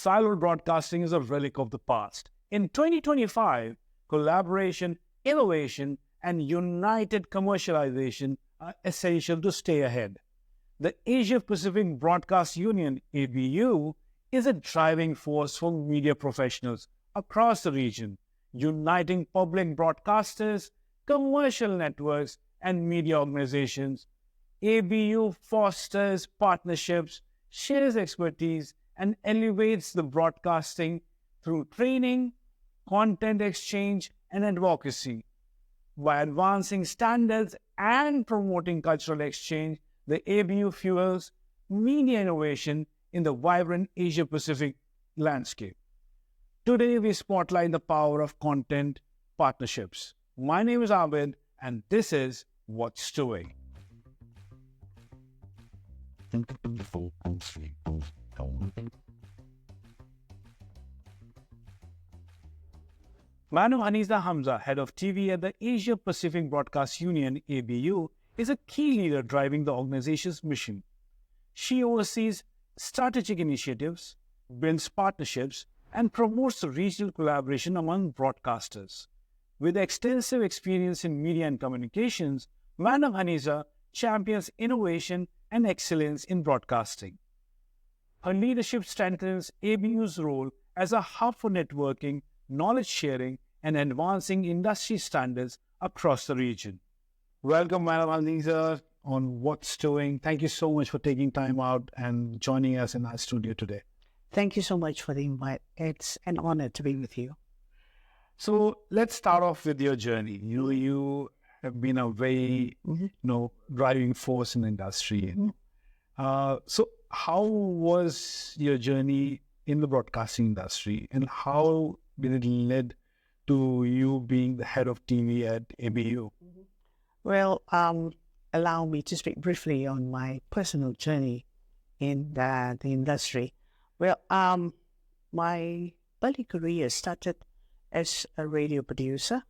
siloed broadcasting is a relic of the past. In 2025, collaboration, innovation, and united commercialization are essential to stay ahead. The Asia-Pacific Broadcast Union, ABU, is a driving force for media professionals across the region, uniting public broadcasters, commercial networks, and media organizations. ABU fosters partnerships, shares expertise, and elevates the broadcasting through training, content exchange, and advocacy. By advancing standards and promoting cultural exchange, the ABU fuels media innovation in the vibrant Asia-Pacific landscape. Today, we spotlight the power of content partnerships. My name is Abid, and this is What's Doing. Madam Hanizah Hamzah, head of TV at the Asia-Pacific Broadcast Union, ABU, is a key leader driving the organization's mission. She oversees strategic initiatives, builds partnerships, and promotes the regional collaboration among broadcasters. With extensive experience in media and communications, Madam Hanizah champions innovation and excellence in broadcasting. Her leadership strengthens ABU's role as a hub for networking, knowledge sharing, and advancing industry standards across the region. Welcome, Madam Hanizah, on What's Doing. Thank you so much for taking time out and joining us in our studio today. Thank you so much for the invite. It's an honor to be with you. So let's start off with your journey. You have been a very, driving force in the industry. So how was your journey in the broadcasting industry, and how did it lead to you being the head of TV at ABU? Well, allow me to speak briefly on my personal journey in the industry. Well, my early career started as a radio producer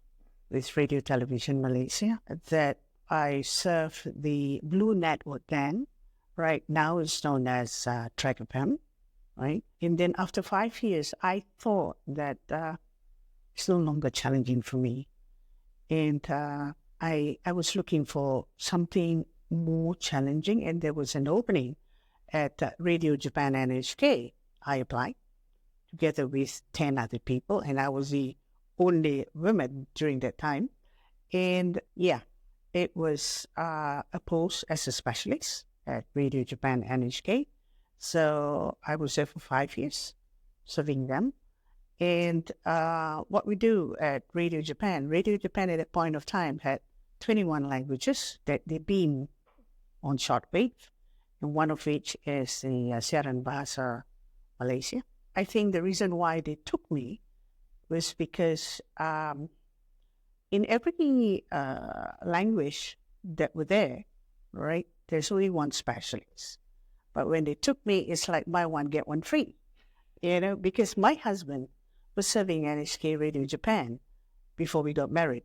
with Radio Television Malaysia, that I served the Blue Network then. Right now it's known as Track FM, right? And then after 5 years, I thought that it's no longer challenging for me. And I was looking for something more challenging, and there was an opening at Radio Japan NHK. I applied together with 10 other people, and I was the only woman during that time. And yeah, it was a post as a specialist at Radio Japan NHK. So I was there for 5 years, serving them. And what we do at Radio Japan at that point of time had 21 languages that they beam on shortwave, and one of which is the siaran BAHASA Malaysia. I think the reason why they took me was because in every language that were there, right, there's only one specialist. But when they took me, it's like buy one, get one free, because my husband was serving NHK Radio Japan before we got married.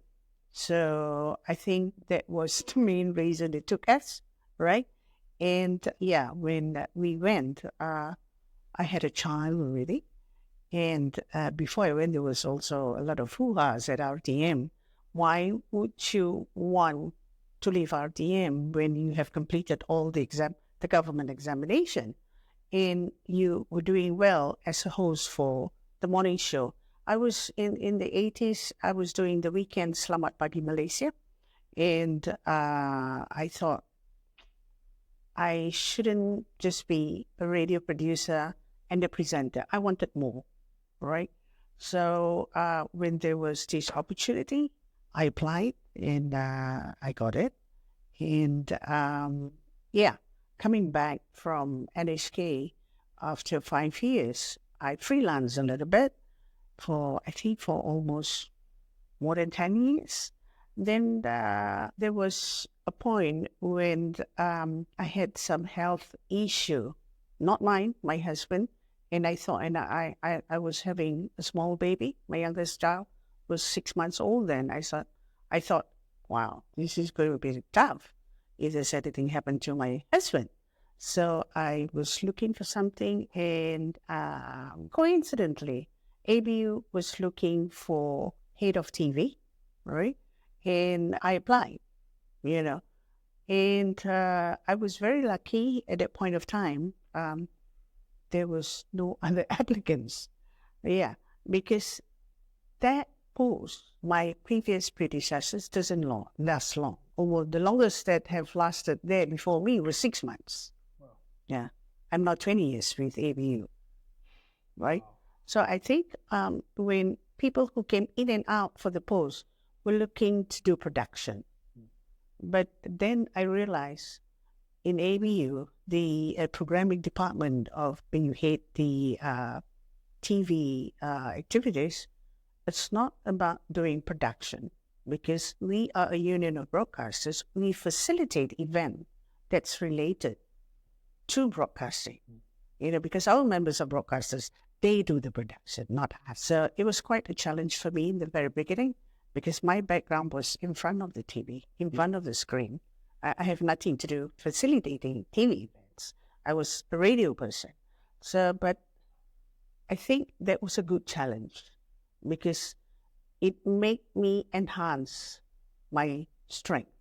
So I think that was the main reason they took us, right? And yeah, when we went, I had a child already. And before I went, there was also a lot of hoo-has at RTM. Why would you want to leave RTM when you have completed all the government examination, and you were doing well as a host for the morning show? I was in the 80s, I was doing the weekend Selamat Pagi Malaysia, and I thought I shouldn't just be a radio producer and a presenter. I wanted more, right? So when there was this opportunity, I applied, and I got it. And coming back from NHK after 5 years, I freelanced a little bit for almost more than 10 years. Then there was a point when I had some health issue, not mine, my husband, and I thought, and I was having a small baby. My youngest child was 6 months old then. I thought, wow, this is going to be tough if there's anything happened to my husband. So I was looking for something, and coincidentally, ABU was looking for head of TV, right? And I applied, you know. And I was very lucky at that point of time. There was no other applicants. Yeah, because that post, my previous predecessors, doesn't last long. Or the longest that have lasted there before me was 6 months. Wow. Yeah, I'm now 20 years with ABU, right? Wow. So I think when people who came in and out for the post were looking to do production. But then I realized in ABU, the programming department of when you head the TV activities, it's not about doing production, because we are a union of broadcasters. We facilitate event that's related to broadcasting, because our members are broadcasters. They do the production, not us. So it was quite a challenge for me in the very beginning, because my background was in front of the TV, in front of the screen. I have nothing to do facilitating TV events. I was a radio person. So, but I think that was a good challenge, because it made me enhance my strength.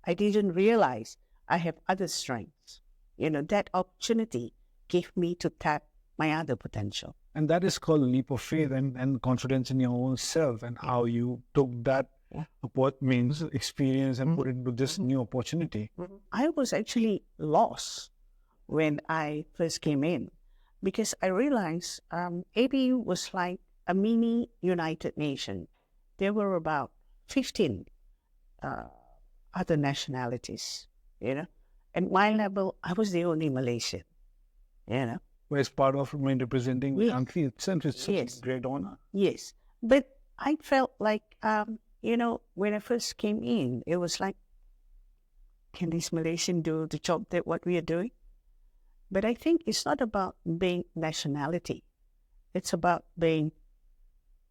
I didn't realize I have other strengths. That opportunity gave me to tap my other potential. And that is called leap of faith and confidence in your own self, and how you took that what means experience and put it into this new opportunity. I was actually lost when I first came in, because I realized ABU was like a mini United Nations. There were about 15 other nationalities, At my level, I was the only Malaysian, Well, it's part of representing the country itself. It's such a great honor. Yes. But I felt like, when I first came in, it was like, can these Malaysians do the job that what we are doing? But I think it's not about being nationality. It's about being,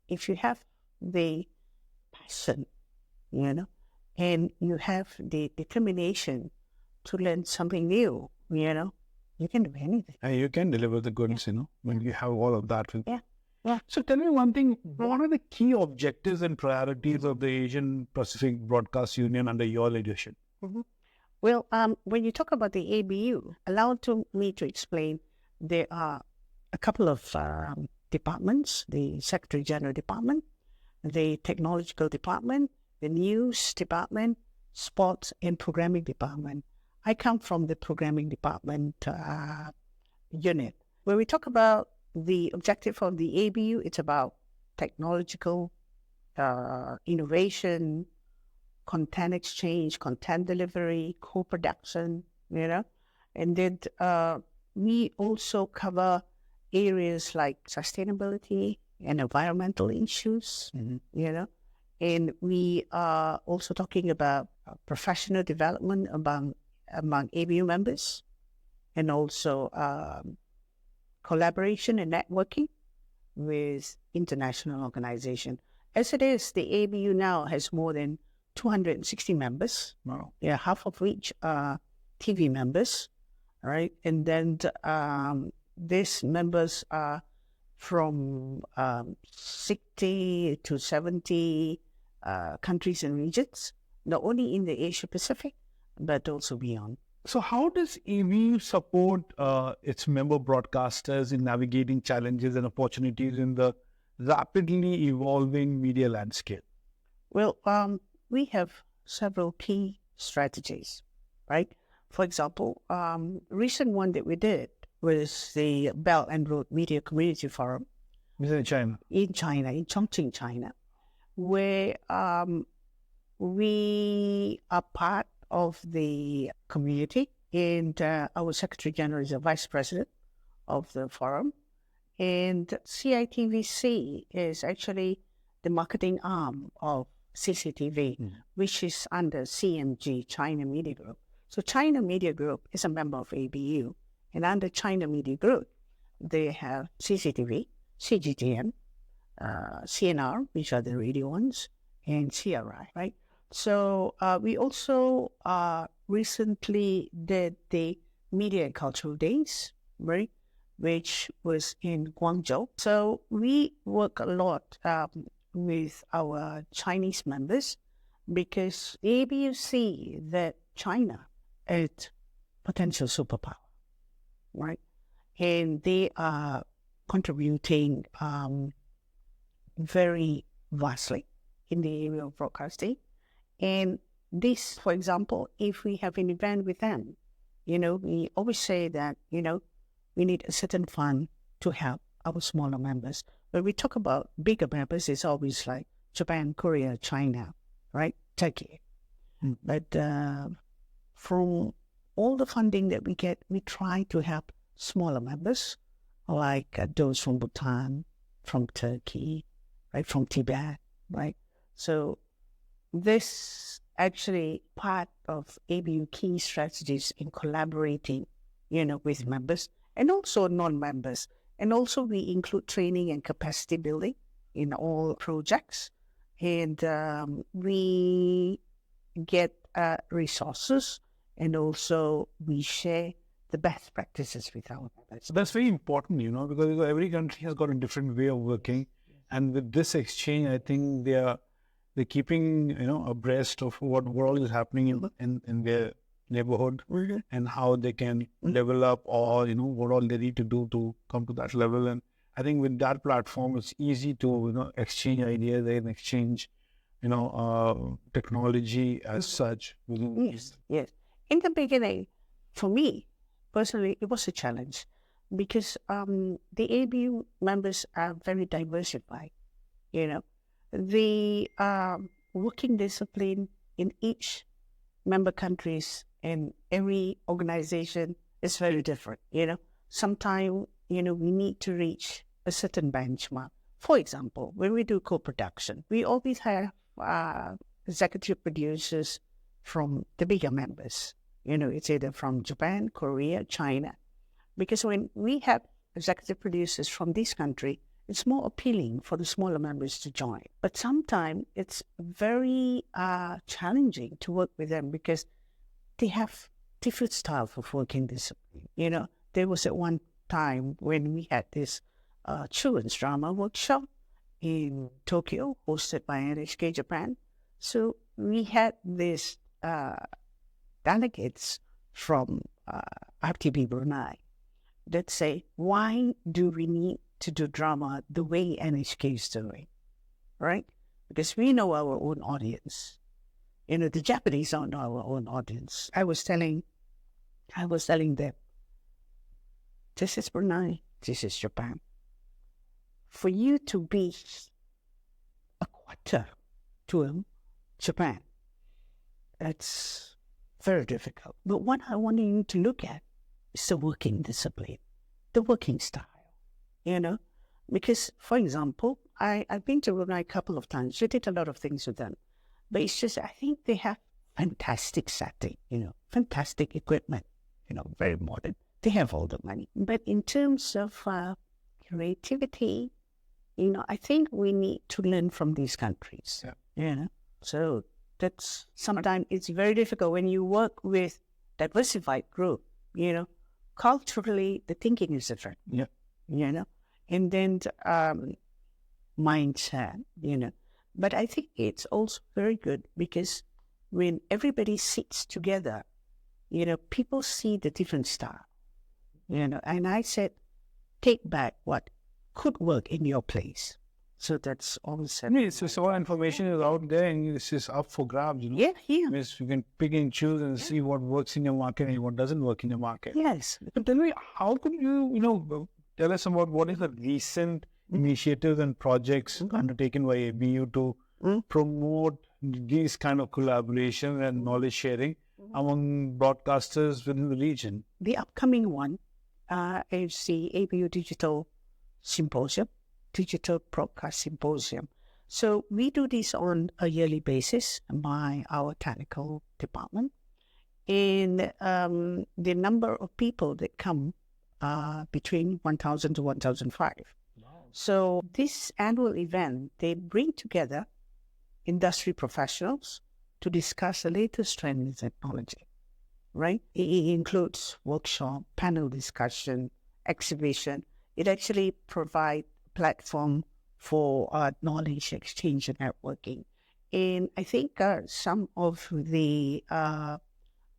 if you have the passion, and you have the determination to learn something new, you can do anything. And you can deliver the goods, when you have all of that. Yeah. So tell me one thing, what are the key objectives and priorities of the Asia-Pacific Broadcast Union under your leadership? Well, when you talk about the ABU, allow me to explain, there are a couple of departments: the Secretary General Department, the Technological Department, the News Department, Sports and Programming Department. I come from the Programming Department unit. When we talk about the objective of the ABU, it's about technological innovation, content exchange, content delivery, co-production, And then we also cover areas like sustainability and environmental issues, And we are also talking about professional development among ABU members, and also collaboration and networking with international organizations. As it is, the ABU now has more than 260 members. Wow. Yeah, half of which are TV members, right? And then these members are from 60 to 70 countries and regions, not only in the Asia-Pacific, but also beyond. So how does ABU support its member broadcasters in navigating challenges and opportunities in the rapidly evolving media landscape? Well, we have several key strategies, right? For example, recent one that we did was the Belt and Road Media Community Forum. In China? In Chongqing, China, where we are part of the community, and our Secretary General is a Vice President of the forum, and CITVC is actually the marketing arm of CCTV, which is under CMG, China Media Group. So China Media Group is a member of ABU, and under China Media Group, they have CCTV, CGTN, CNR, which are the radio ones, and CRI, right? So we also recently did the Media and Cultural Days, right, which was in Guangzhou. So we work a lot with our Chinese members because ABU see that China is potential superpower, right? And they are contributing very vastly in the area of broadcasting. And this, for example, if we have an event with them, we always say that, we need a certain fund to help our smaller members. When we talk about bigger members, it's always like Japan, Korea, China, right? Turkey. But from all the funding that we get, we try to help smaller members, like those from Bhutan, from Turkey, right, from Tibet, right? So this actually part of ABU key strategies in collaborating, with members and also non-members. And also we include training and capacity building in all projects. And we get resources, and also we share the best practices with our members. That's very important, because every country has got a different way of working. And with this exchange, I think they're keeping, abreast of what all is happening in their neighborhood and how they can level up, or, what all they need to do to come to that level. And I think with that platform, it's easy to, exchange ideas and exchange, technology as such. Yes. In the beginning, for me, personally, it was a challenge because the ABU members are very diversified, The working discipline in each member countries and every organization is very different, Sometimes, we need to reach a certain benchmark. For example, when we do co-production, we always have executive producers from the bigger members. It's either from Japan, Korea, China. Because when we have executive producers from this country, it's more appealing for the smaller members to join. But sometimes it's very challenging to work with them because they have different styles of working discipline. There was at one time when we had this children's drama workshop in Tokyo, hosted by NHK Japan. So we had these delegates from RTB Brunei that say, why do we need to do drama the way NHK is doing, right? Because we know our own audience. The Japanese don't know our own audience. I was telling them, this is Brunei, this is Japan. For you to be a quarter to Japan, that's very difficult. But what I want you to look at is the working discipline, the working style, Because, for example, I've been to Brunei a couple of times. We did a lot of things with them. But it's just, I think they have fantastic setting, fantastic equipment, very modern. They have all the money. But in terms of creativity, I think we need to learn from these countries. Yeah. So that's sometimes it's very difficult when you work with diversified group, culturally the thinking is different. Yeah. And then mindset, But I think it's also very good because when everybody sits together, people see the different style, And I said, take back what could work in your place. So that's all said. It's just all information is out there and it's just up for grabs, Yeah. Means you can pick and choose and see what works in your market and what doesn't work in your market. Yes. But tell me, how could you, tell us about what is the recent initiatives and projects undertaken by ABU to promote these kind of collaboration and knowledge sharing among broadcasters within the region? The upcoming one is the ABU Digital Symposium, Digital Broadcasting Symposium. So we do this on a yearly basis by our technical department. And the number of people that come between 1,000 to 1,005. Wow. So this annual event, they bring together industry professionals to discuss the latest trend in technology, right? It includes workshop, panel discussion, exhibition. It actually provides a platform for knowledge exchange and networking. And I think some of the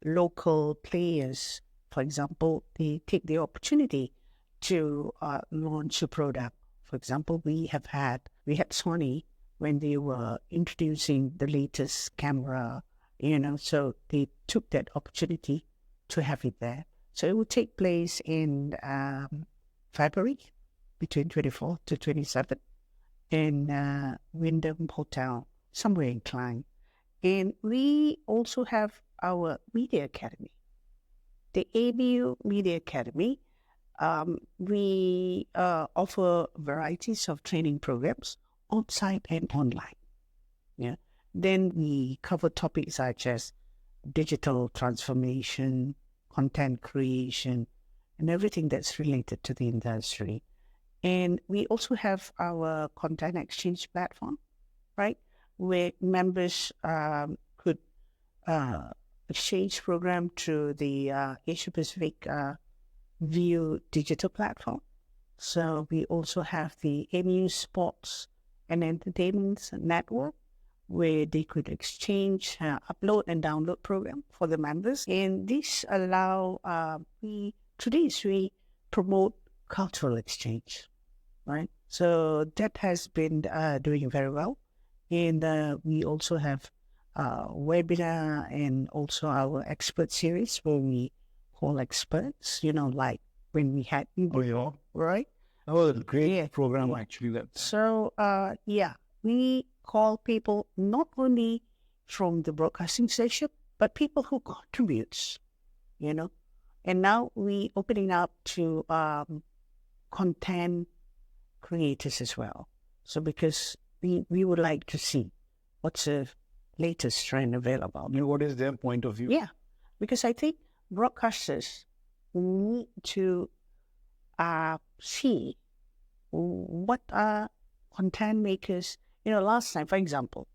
local players, for example, they take the opportunity to launch a product. For example, we had Sony when they were introducing the latest camera, so they took that opportunity to have it there. So it will take place in February, between 24th to 27th, in Wyndham Hotel, somewhere in Klang. And we also have our Media Academy, the ABU Media Academy. We offer varieties of training programs on-site and online. Yeah. Then we cover topics such as digital transformation, content creation, and everything that's related to the industry. And we also have our content exchange platform, right, where members could exchange program through the Asia-Pacific View digital platform. So we also have the MU Sports and Entertainment Network, where they could exchange, upload and download program for the members. And this allow, we promote cultural exchange, right? So that has been doing very well. And we also have webinar and also our expert series where we call experts, like when we had, right? That was a great program, actually. So, we call people not only from the broadcasting station, but people who contributes, And now we opening up to content creators as well. So because we would like to see what's the latest trend available. What is their point of view? Yeah, because I think broadcasters need to see what are content makers. Last time, for example,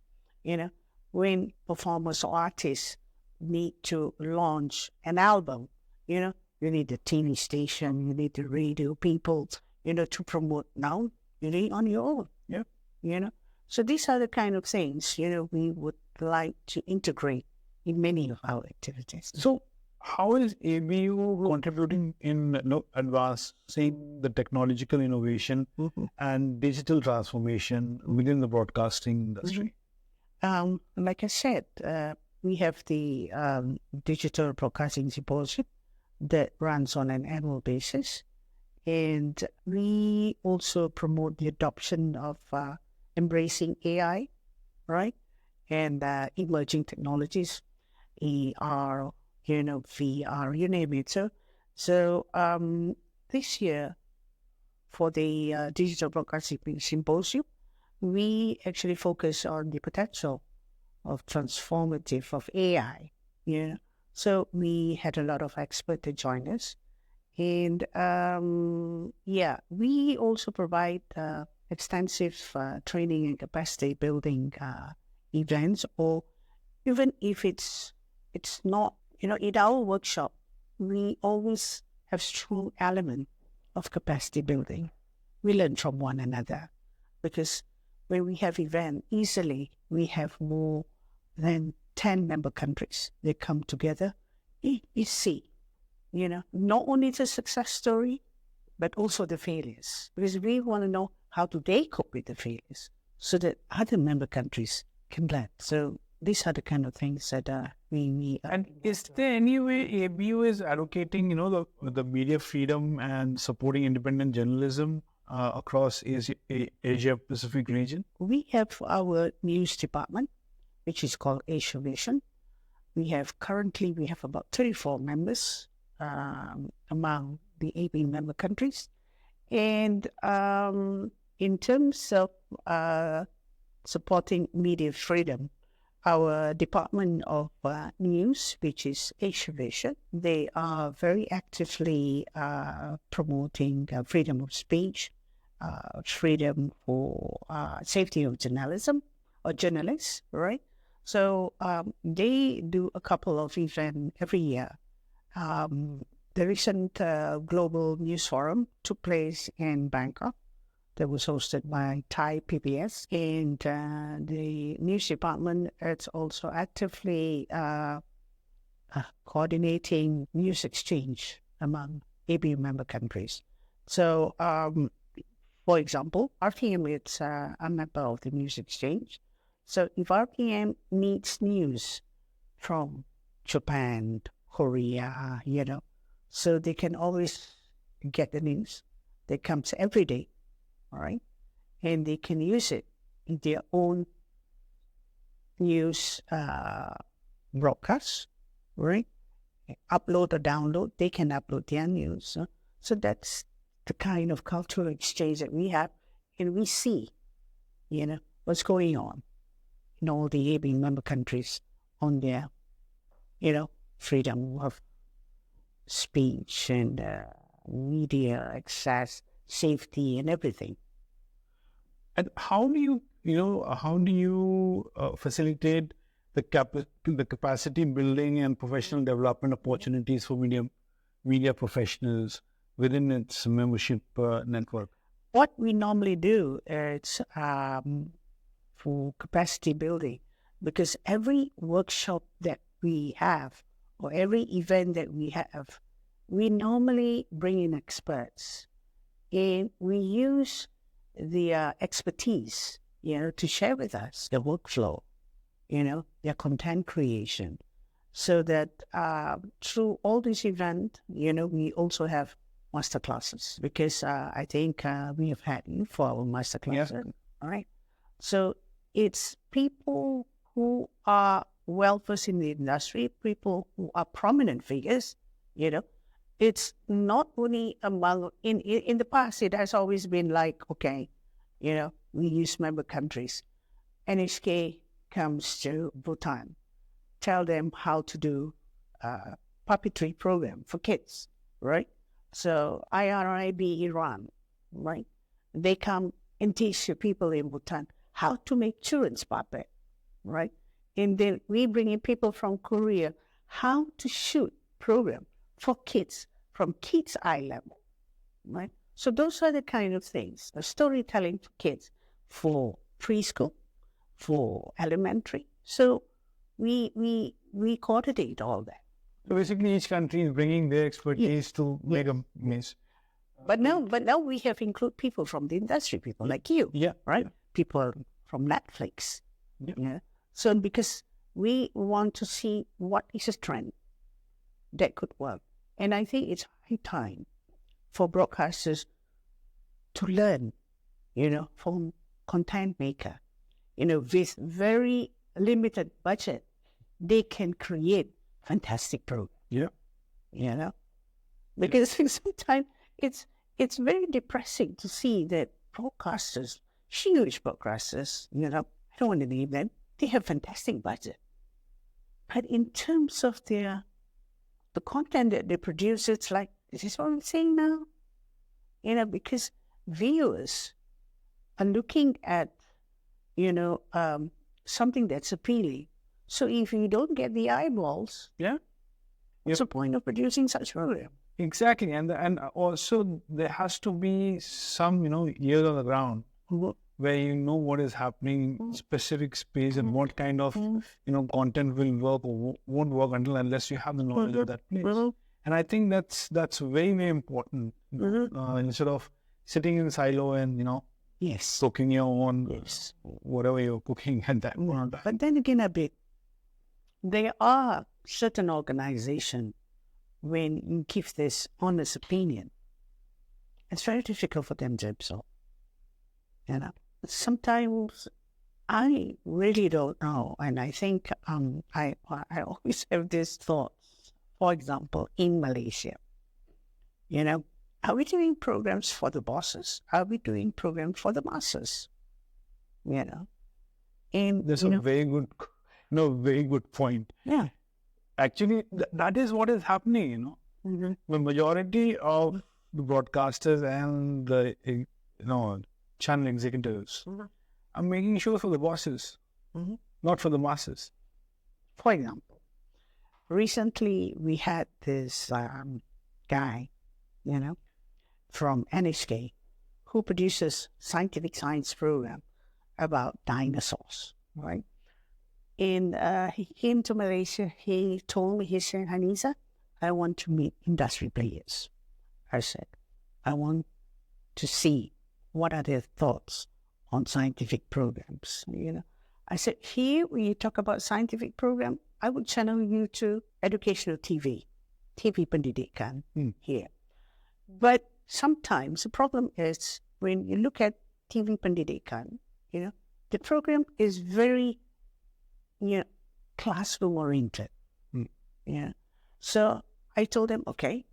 when performers or artists need to launch an album, you need the TV station, you need the radio people, to promote. Now you need on your own. Yeah. So these are the kind of things, we would like to integrate in many of our activities. So how is ABU contributing in advancing the technological innovation and digital transformation within the broadcasting industry? Like I said, we have the Digital Broadcasting Symposium that runs on an annual basis. And we also promote the adoption of embracing AI, right? And emerging technologies, AR, VR, you name it. So this year, for the Digital Broadcasting Symposium, we actually focus on the potential of transformative of AI. So we had a lot of experts to join us. And we also provide extensive training and capacity building events, or even if it's not, in our workshop, we always have strong element of capacity building. We learn from one another, because when we have event, easily we have more than 10 member countries. They come together. You see, not only the success story, but also the failures, because we want to know how do they cope with the failures so that other member countries can learn. So these are the kind of things that we And is there any way ABU is advocating, the media freedom and supporting independent journalism across Asia-Pacific region? We have our news department, which is called Asia Vision. We have about 34 members among the AB member countries. And in terms of supporting media freedom, our Department of News, which is Asia Vision, they are very actively promoting freedom of speech, freedom for safety of journalism or journalists, right? So they do a couple of events every year The recent Global News Forum took place in Bangkok. That was hosted by Thai PBS, and the news department is also actively coordinating news exchange among AB member countries. So, for example, RTM is a member of the news exchange. So if RTM needs news from Japan, Korea, so they can always get the news that comes every day, all right? And they can use it in their own news broadcasts, right? Upload or download, they can upload their news. So that's the kind of cultural exchange that we have, and we see, what's going on in all the AB member countries on their, freedom of speech and media access, safety, and everything. And how do you facilitate the capacity building and professional development opportunities for media professionals within its membership network? What we normally do is for capacity building, because every workshop that we have or every event that we have, we normally bring in experts, and we use their expertise, to share with us the workflow, their content creation, so that through all this event, we also have master classes, because I think we have had you for our master classes. Yeah. All right. So it's people who are well-versed in the industry, people who are prominent figures, It's not only among, in the past, it has always been like, okay, we use member countries. NHK comes to Bhutan, tell them how to do a puppetry program for kids, right? So IRIB Iran, right? They come and teach the people in Bhutan how to make children's puppet, right? And then we bring in people from Korea, how to shoot program for kids from kids' eye level, right? So those are the kind of things, the storytelling for kids, for preschool, for elementary. So we coordinate all that. So basically, each country is bringing their expertise to make a mess. But now we have included people from the industry, people like you, right? Yeah. People from Netflix. Yeah. So because we want to see what is a trend that could work. And I think it's high time for broadcasters to learn, from content maker, with very limited budget, they can create fantastic programs. Yeah. Because sometimes it's very depressing to see that broadcasters, huge broadcasters, I don't want to name them, they have fantastic budget. But in terms of the content that they produce, it's like, this is what I'm saying now. Because viewers are looking at, something that's appealing. So if you don't get the eyeballs, what's the point of producing such program? Exactly, and also there has to be some ear on the ground where you know what is happening in specific space and what kind of content will work or won't work unless you have the knowledge of that place. And I think that's very, very important. Instead of sitting in silo and cooking your own whatever you're cooking at that point. But then again, Abid, there are certain organizations when you give this honest opinion, it's very difficult for them to absorb. Sometimes I really don't know, and I think I always have this thought. For example, in Malaysia, are we doing programs for the bosses? Are we doing programs for the masses? And that's a very good point. Yeah. Actually, that is what is happening, The majority of the broadcasters and the, channel executives are making shows for the bosses, not for the masses. For example, recently we had this guy, from NHK, who produces scientific science program about dinosaurs, right? And he came to Malaysia. He told me, he said, Hanizah, I want to meet industry players. I said, I want to see what are their thoughts on scientific programs. I said, here, when you talk about scientific program, I would channel you to educational TV pendidikan here. But sometimes the problem is when you look at TV pendidikan, the program is very, classroom oriented. So I told them, okay,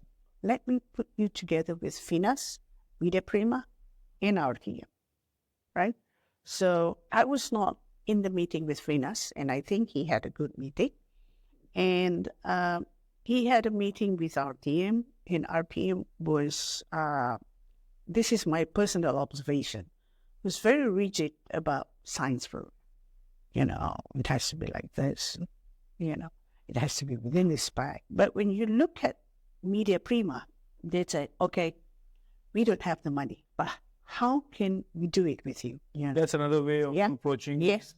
let me put you together with Finas, Media Prima, and RTM, right? So I was not in the meeting with Finas, and I think he had a good meeting. And he had a meeting with RTM, and RTM was, this is my personal observation, was very rigid about science program. It has to be like this, it has to be within this spec. But when you look at Media Prima, they say, okay, we don't have the money, but how can we do it with you? That's another way of approaching. Yes.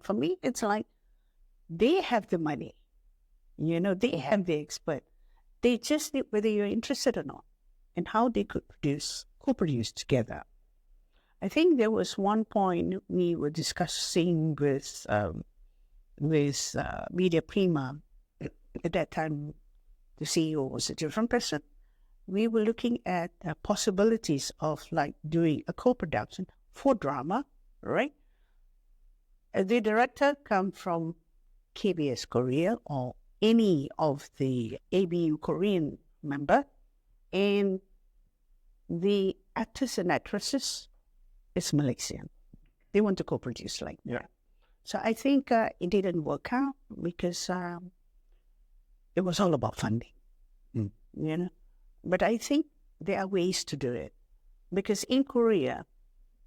For me, it's like they have the money, they have the expert. They just need whether you're interested or not and how they could co-produce together. I think there was one point we were discussing with Media Prima. At that time, the CEO was a different person. We were looking at possibilities of like doing a co-production for drama, right? The director come from KBS Korea or any of the ABU Korean member, and the actors and actresses is Malaysian. They want to co-produce like that. So I think it didn't work out because it was all about funding, But I think there are ways to do it. Because in Korea,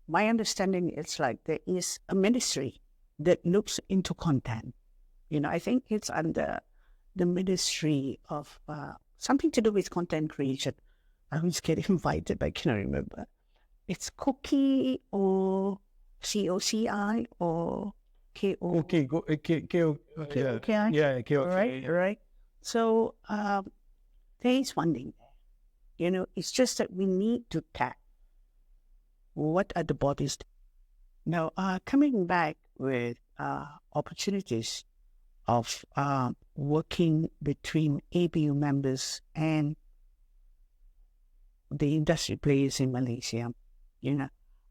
my understanding is like there is a ministry that looks into content. I think it's under the Ministry of something to do with content creation. I always get invited, but I cannot remember. It's Cookie or COCI or KO. Okay, Right. So there is funding there. It's just that we need to tap what are the bodies. Now, coming back with opportunities of working between ABU members and the industry players in Malaysia,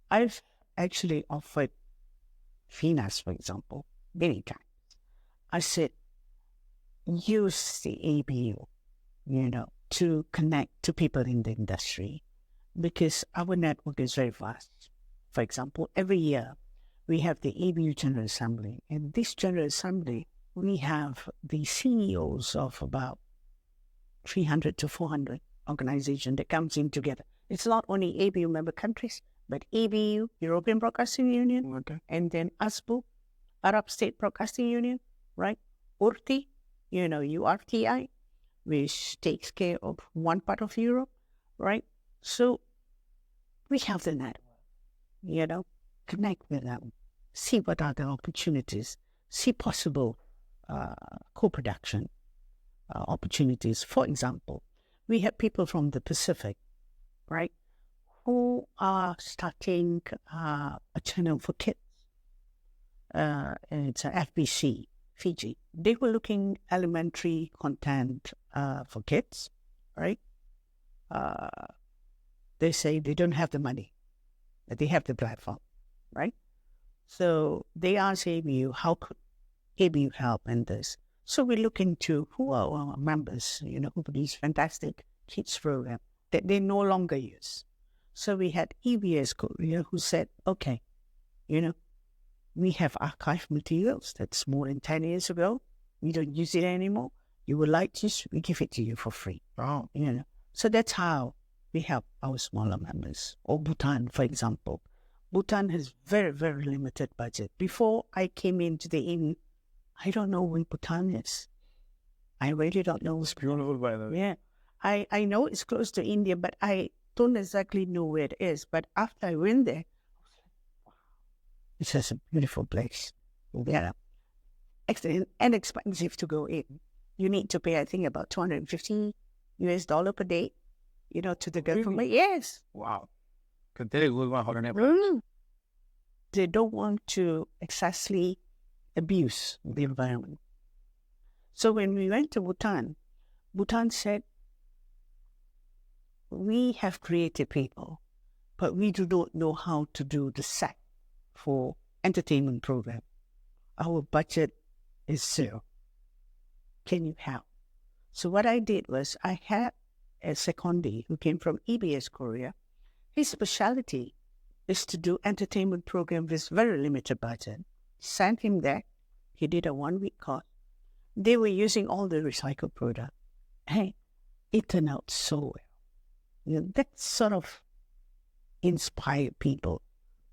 I've actually offered Finas, for example, many times. I said, use the ABU, to connect to people in the industry because our network is very vast. For example, every year we have the ABU General Assembly, and this General Assembly, we have the CEOs of about 300 to 400 organizations that comes in together. It's not only ABU member countries, but ABU, European Broadcasting Union, and then ASBU, Arab State Broadcasting Union, right? URTI, URTI, which takes care of one part of Europe, right? So we have the network, connect with them, see what are the opportunities, see possible co-production opportunities. For example, we have people from the Pacific, right, who are starting a channel for kids. And it's a FBC, Fiji. They were looking elementary content for kids, right? They say they don't have the money, but they have the platform, right? So they ask ABU, how could ABU help in this? So we look into who are our members, who produce fantastic kids program that they no longer use. So we had EBS Korea who said, okay, we have archive materials that's more than 10 years ago. We don't use it anymore. You would like this, we give it to you for free. Oh. So that's how we help our smaller members. Or Bhutan, for example. Bhutan has very, very limited budget. Before I came into the ABU, I don't know where Bhutan is. I really don't know. It's beautiful, by the way. Yeah. I know it's close to India, but I don't exactly know where it is. But after I went there, it's just a beautiful place. Yeah. And expensive to go in. You need to pay, I think, about $250 per day, to the government. Really? Yes. Wow. They don't want to excessively abuse the environment. So when we went to Bhutan, Bhutan said, we have creative people, but we do not know how to do the set for entertainment program. Our budget is zero. Can you help? So what I did was I had a secondee who came from EBS Korea. His specialty is to do entertainment program with very limited budget. Sent him there. He did a 1-week course. They were using all the recycled product. Hey, it turned out so well. That sort of inspired people,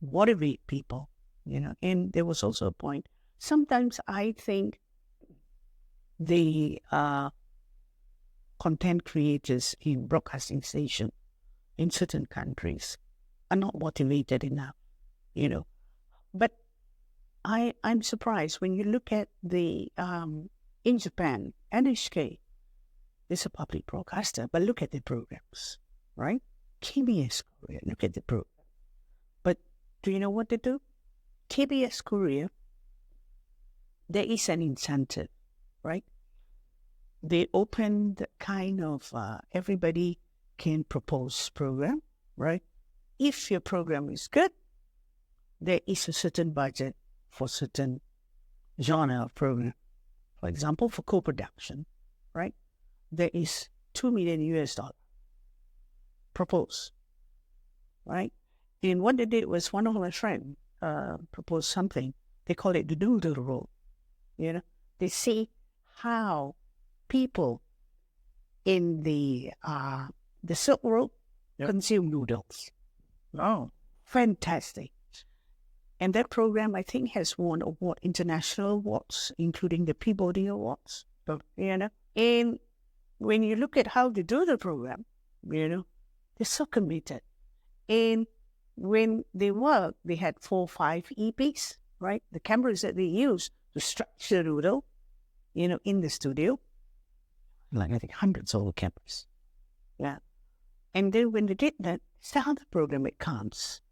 motivate people, And there was also a point. Sometimes I think the content creators in broadcasting station in certain countries are not motivated enough, But I'm surprised when you look at the in Japan, NHK is a public broadcaster, but look at the programs, right? KBS Korea, look at the program. But do you know what they do? KBS Korea, there is an incentive, right? They opened kind of everybody can propose program, right? If your program is good, there is a certain budget for certain genre of program. For example, for co-production, right? There is $2 million proposed, right? And what they did was one of my friends proposed something. They call it the noodle roll. They see how people in the Silk Road consume noodles. Oh, fantastic! And that program, I think, has won international awards, including the Peabody Awards. And when you look at how they do the program, they're so committed. And when they work, they had 4 or 5 EPs, right? The cameras that they use to stretch the noodle, in the studio, like I think hundreds of cameras. Yeah. And then when they did that, it's how the program it comes.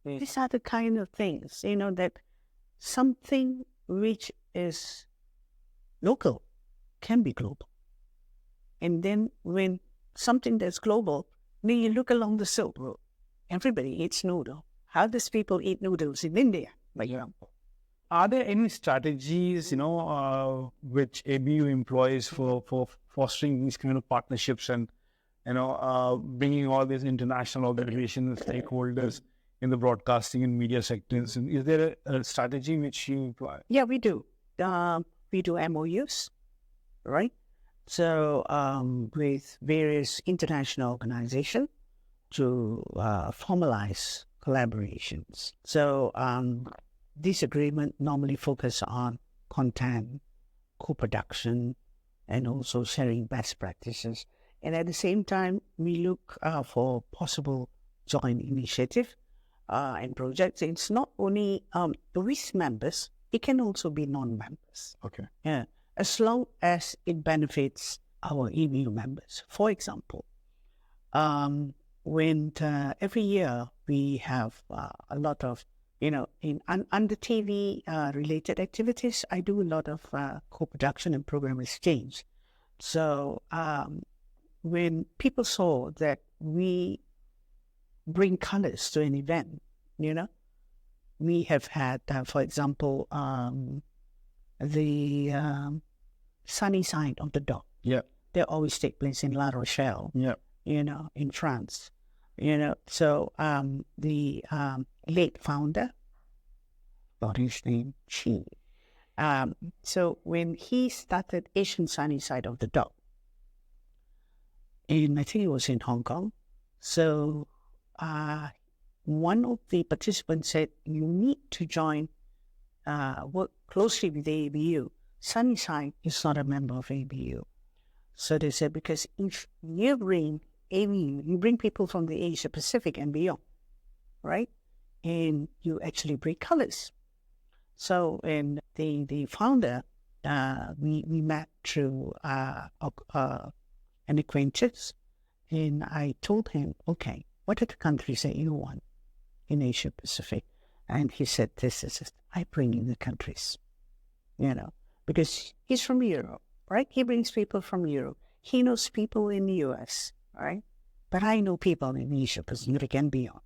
These are the kind of things, that something which is local can be global. And then when something that's global, then you look along the Silk Road. Everybody eats noodle. How does people eat noodles in India, for example? Are there any strategies, which ABU employs for fostering these kind of partnerships and, bringing all these international organizations and stakeholders in the broadcasting and media sectors? Is there a strategy which you employ? Yeah, we do. We do MOUs, right? So with various international organizations to formalize collaborations. So this agreement normally focus on content, co-production, and also sharing best practices. And at the same time, we look for possible joint initiative and projects. It's not only with members, it can also be non-members. Okay. Yeah, as long as it benefits our EBU members. For example, when every year we have a lot of, under TV related activities, I do a lot of co-production and program exchange. So when people saw that we bring colors to an event, we have had, for example, the sunny side of the dog. Yeah. They always take place in La Rochelle. Yeah. In France. So the late founder, what his name? So when he started Asian Sunny Side of the Dog, and I think it was in Hong Kong, so one of the participants said, you need to join, work closely with the ABU Sunnyside is not a member of ABU. So they said, because if you bring ABU, you bring people from the Asia-Pacific and beyond, right? And you actually bring colors. So, and the founder, we met through an acquaintance, and I told him, okay, what are the countries that you want in Asia-Pacific? And he said, this is it. I bring in the countries, because he's from Europe, right? He brings people from Europe. He knows people in the US, right? But I know people in Asia-Pacific and beyond,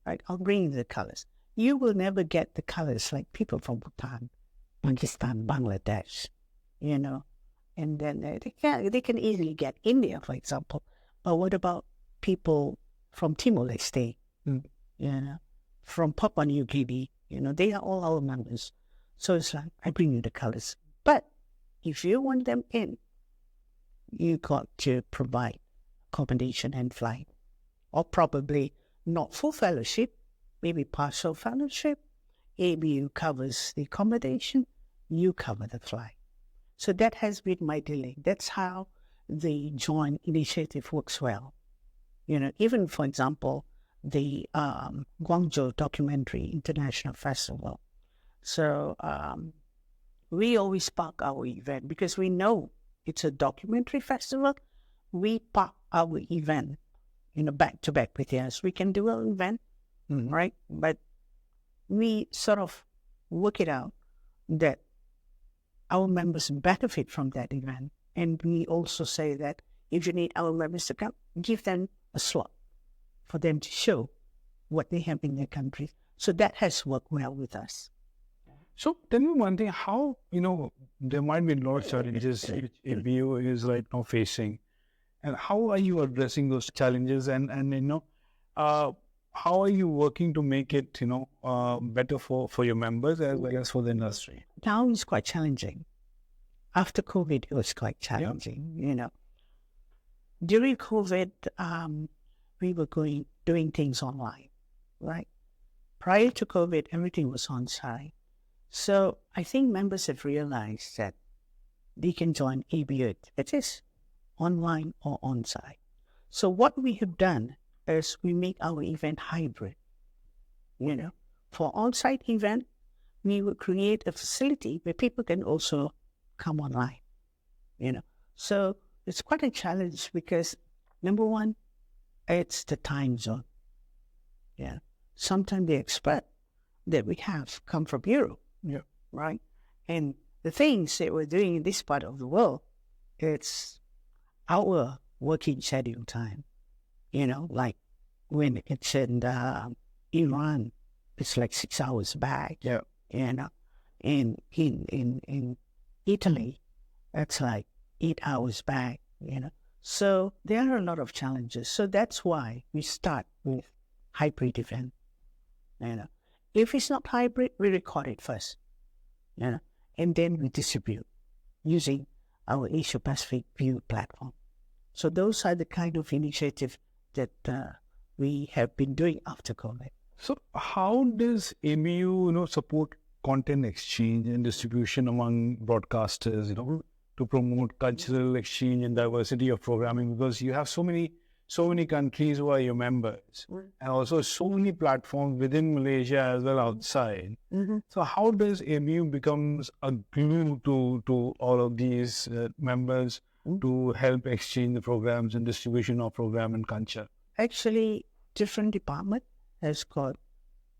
right? I'll bring you the colors. You will never get the colors like people from Bhutan, Pakistan, Bangladesh, and then they can easily get India, for example. But what about people from Timor-Leste, from Papua New Guinea? They are all our members. So it's like, I bring you the colors. But if you want them in, you got to provide accommodation and flight, or probably not full fellowship, maybe partial fellowship. ABU covers the accommodation, you cover the flight. So that has been my delay. That's how the joint initiative works well. Even, for example, the Guangzhou Documentary International Festival. So we always park our event because we know it's a documentary festival. We park our event, back to back with us. We can do an event, right? But we sort of work it out that our members benefit from that event. And we also say that if you need our members to come, give them a slot for them to show what they have in their country. So that has worked well with us. So tell me one thing, how, there might be a lot of challenges which ABU is right now facing. And how are you addressing those challenges? And how are you working to make it, better for your members as well as for the industry? Now it's quite challenging. After COVID, it was quite challenging, During COVID, we were doing things online, right? Prior to COVID, everything was on site. So I think members have realized that they can join ABU. It is online or on-site. So what we have done is we make our event hybrid. For on-site event, we will create a facility where people can also come online. So it's quite a challenge because, number one, it's the time zone. Sometimes the expert that we have come from Europe, right? And the things that we're doing in this part of the world, it's our working schedule time. Like when it's in Iran, it's like 6 hours back. And in Italy, it's like 8 hours back. So there are a lot of challenges. So that's why we start with hybrid event. If it's not hybrid, we record it first, and then we distribute using our Asia-Pacific View platform. So those are the kind of initiatives that we have been doing after COVID. So how does ABU, support content exchange and distribution among broadcasters, to promote cultural exchange and diversity of programming? Because you have so many countries who are your members, and also so many platforms within Malaysia as well outside. So how does ABU becomes a glue to all of these members to help exchange the programs and distribution of program and culture? Actually, different department has got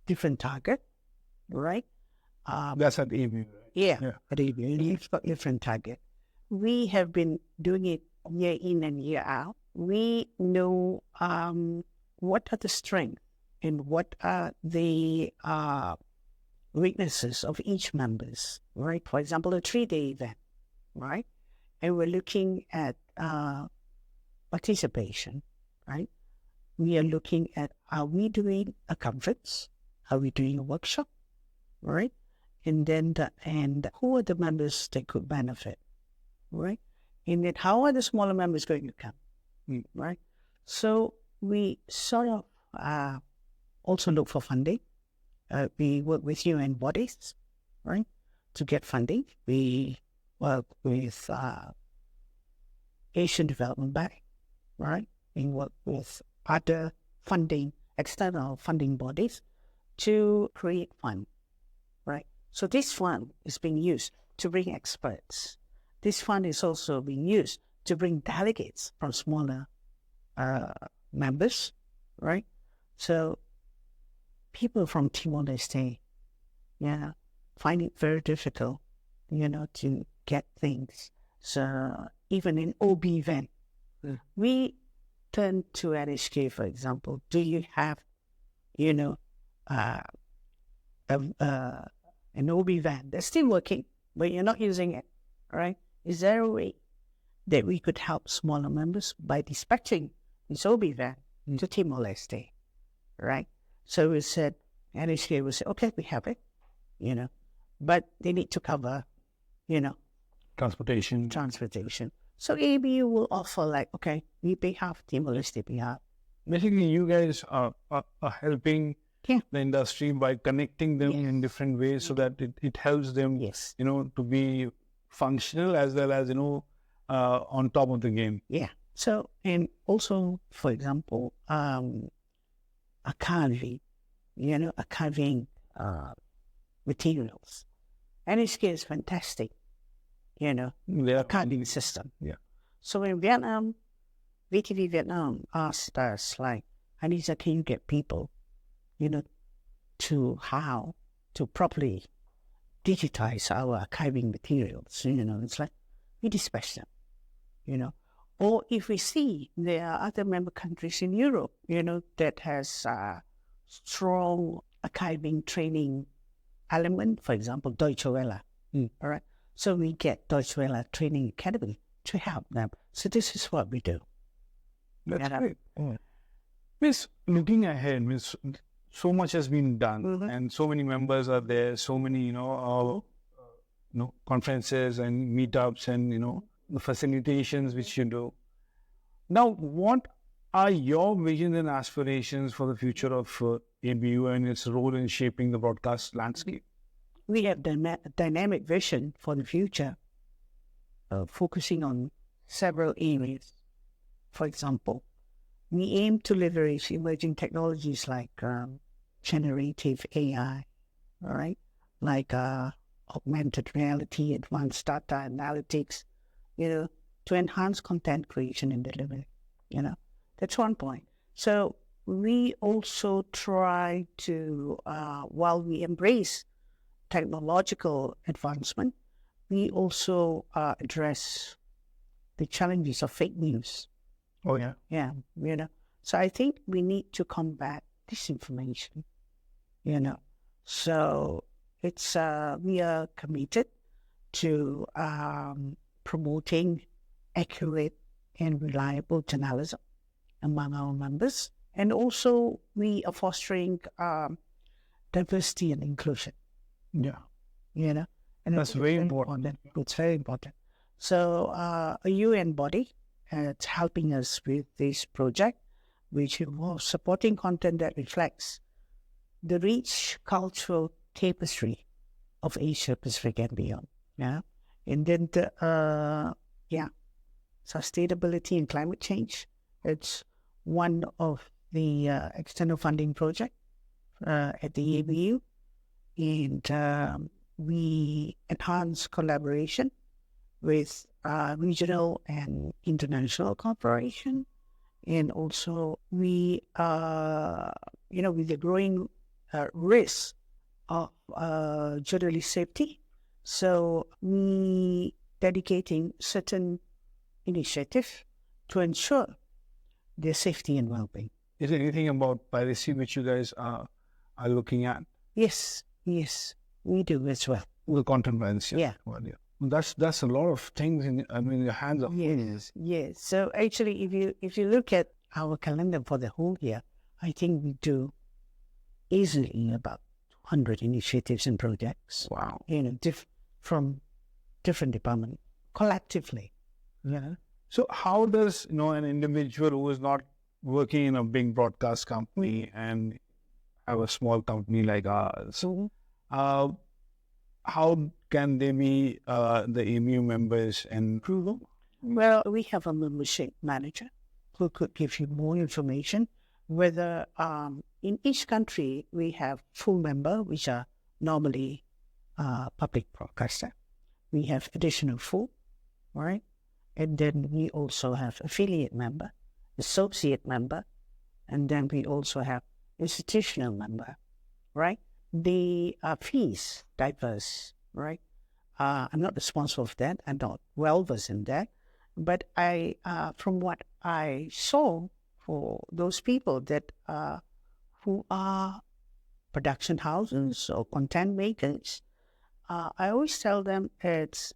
different target, right? That's at ABU, right? Yeah. At ABU, it's got different target. We have been doing it year in and year out. We know what are the strengths and what are the weaknesses of each members, right? For example, a 3-day event, right? And we're looking at participation, right? We are looking at, are we doing a conference? Are we doing a workshop, right? And then, and who are the members that could benefit, right? And then how are the smaller members going to come? Right? So we sort of also look for funding. We work with UN bodies, right, to get funding. We work with Asian Development Bank, right? We work with other external funding bodies to create fund, right? So this fund is being used to bring experts. This fund is also being used to bring delegates from smaller members, right? So people from Timor-Leste, find it very difficult, to get things. So even in OB event, we turn to NHK, for example. Do you have, an OB van that's still working, but you're not using it, right? Is there a way that we could help smaller members by dispatching this OB van to Timor-Leste, right? So we said, NHK will say, okay, we have it, but they need to cover, Transportation. So ABU will offer like, okay, we pay half, Timor-Leste pay half. Basically, you guys are helping the industry by connecting them in different ways so that it helps them, to be functional as well as, on top of the game. Yeah. So, and also, for example, archiving materials. NHK is fantastic, the archiving system. Yeah. So in Vietnam, VTV Vietnam asked us, like, Hanizah, can you get people, to how to properly digitize our archiving materials? It's like, we dispatch them, Or if we see there are other member countries in Europe, that has strong archiving training element, for example, Deutsche Welle. All right. So we get Deutsche Welle Training Academy to help them. So this is what we do. That's great. Miss, looking ahead, Miss, so much has been done, and so many members are there, so many, conferences and meetups and, the facilitations which you do. Now, what are your visions and aspirations for the future of ABU and its role in shaping the broadcast landscape? We have a dynamic vision for the future, focusing on several areas. For example, we aim to leverage emerging technologies like generative AI, all right, like augmented reality, advanced data analytics, to enhance content creation and delivery. That's one point. So we also try to, while we embrace technological advancement, we also address the challenges of fake news. Oh, yeah. Yeah, So I think we need to combat disinformation, So it's, we are committed to promoting accurate and reliable journalism among our members. And also we are fostering diversity and inclusion. Yeah. And that's very important. It's very important. So a UN body is helping us with this project, which involves supporting content that reflects the rich cultural tapestry of Asia-Pacific and beyond. Yeah. And then sustainability and climate change. It's one of the external funding project at the ABU. And we enhance collaboration with regional and international cooperation. And also we, with the growing risk of journalist safety, so we dedicating certain initiative to ensure their safety and well-being. Is there anything about piracy which you guys are looking at? Yes, we do as well. The content piracy. Yeah. Well, yeah. That's a lot of things in your hands. Yes. So actually, if you look at our calendar for the whole year, I think we do easily about 200 initiatives and projects. Wow. From different departments collectively. So how does an individual who is not working in a big broadcast company and have a small company like ours, how can they be the AMU members and approval? Well, we have a membership manager who could give you more information. Whether in each country we have full member, which are normally public broadcaster. We have additional full, right? And then we also have affiliate member, associate member, and then we also have institutional member, right? The fees diverse, right? I'm not responsible for that. I'm not well versed in that. But I, from what I saw for those people that who are production houses or content makers, I always tell them it's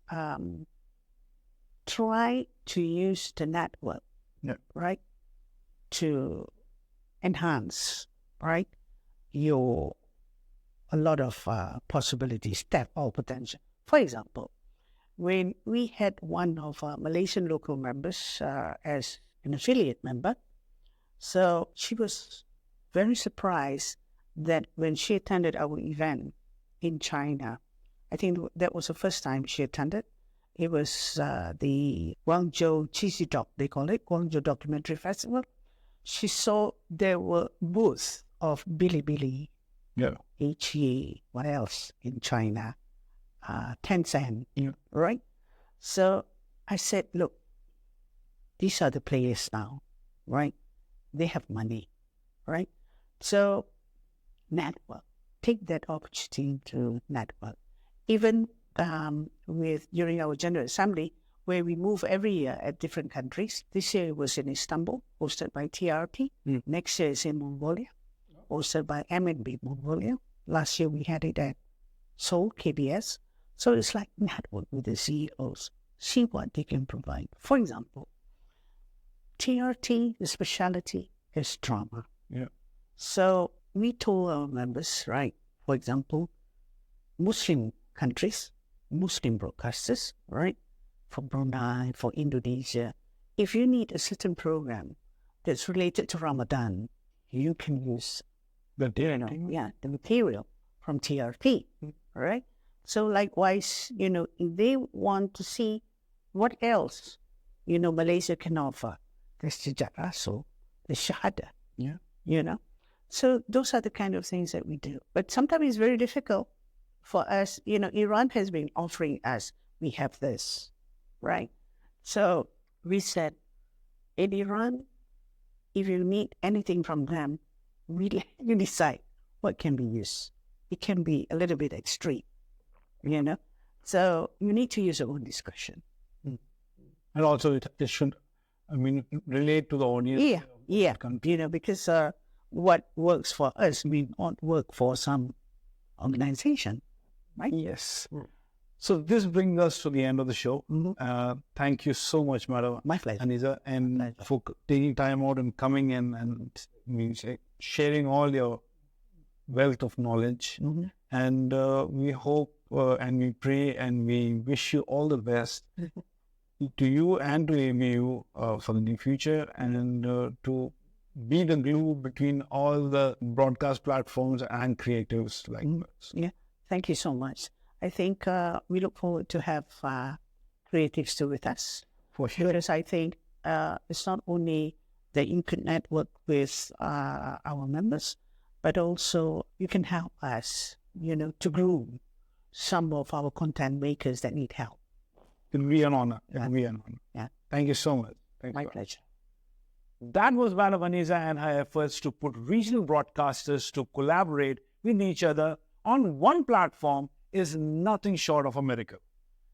try to use the network, right, to enhance, right, a lot of possibilities, tap all potential. For example, when we had one of our Malaysian local members as an affiliate member, so she was very surprised that when she attended our event in China, I think that was the first time she attended. It was the Guangzhou Cheesy Doc, they call it, Guangzhou Documentary Festival. She saw there were booths of Bilibili, HE, what else in China, Tencent, right? So I said, look, these are the players now, right? They have money, right? So network, take that opportunity to network. Even during our General Assembly, where we move every year at different countries. This year it was in Istanbul, hosted by TRT. Next year is in Mongolia, hosted by MNB Mongolia. Last year we had it at Seoul, KBS. So it's like network with the CEOs, see what they can provide. For example, TRT, the specialty is drama. So we told our members, right, for example, Muslim countries, Muslim broadcasters, right, for Brunei, for Indonesia, if you need a certain program that's related to Ramadan, you can use the material from TRT, right? So likewise, if they want to see what else, Malaysia can offer, there's the Rasul, the Shahada, So those are the kind of things that we do. But sometimes it's very difficult for us. Iran has been offering us, we have this, right? So we said, in Iran, if you need anything from them, you decide what can be used. It can be a little bit extreme, So you need to use your own discretion. And also it should, relate to the audience. Because what works for us may not work for some organization, right? Yes. So this brings us to the end of the show. Thank you so much, Madam. My pleasure. Hanizah, and for taking time out and coming in and sharing all your wealth of knowledge. And we hope and we pray and we wish you all the best to you and to AMU for the near future, and to be the glue between all the broadcast platforms and creatives like us. Yeah, thank you so much. I think we look forward to have creatives still with us. For sure. Because I think it's not only that you can network with our members, but also you can help us, to groom some of our content makers that need help. It will be an honor. Yeah. Thank you so much. My pleasure. That was Madam Hanizah and her efforts to put regional broadcasters to collaborate with each other on one platform is nothing short of a miracle.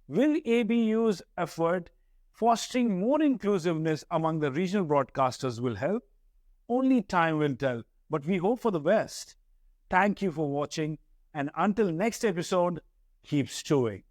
Will ABU's effort fostering more inclusiveness among the regional broadcasters will help? Only time will tell, but we hope for the best. Thank you for watching, and until next episode, keep stewing.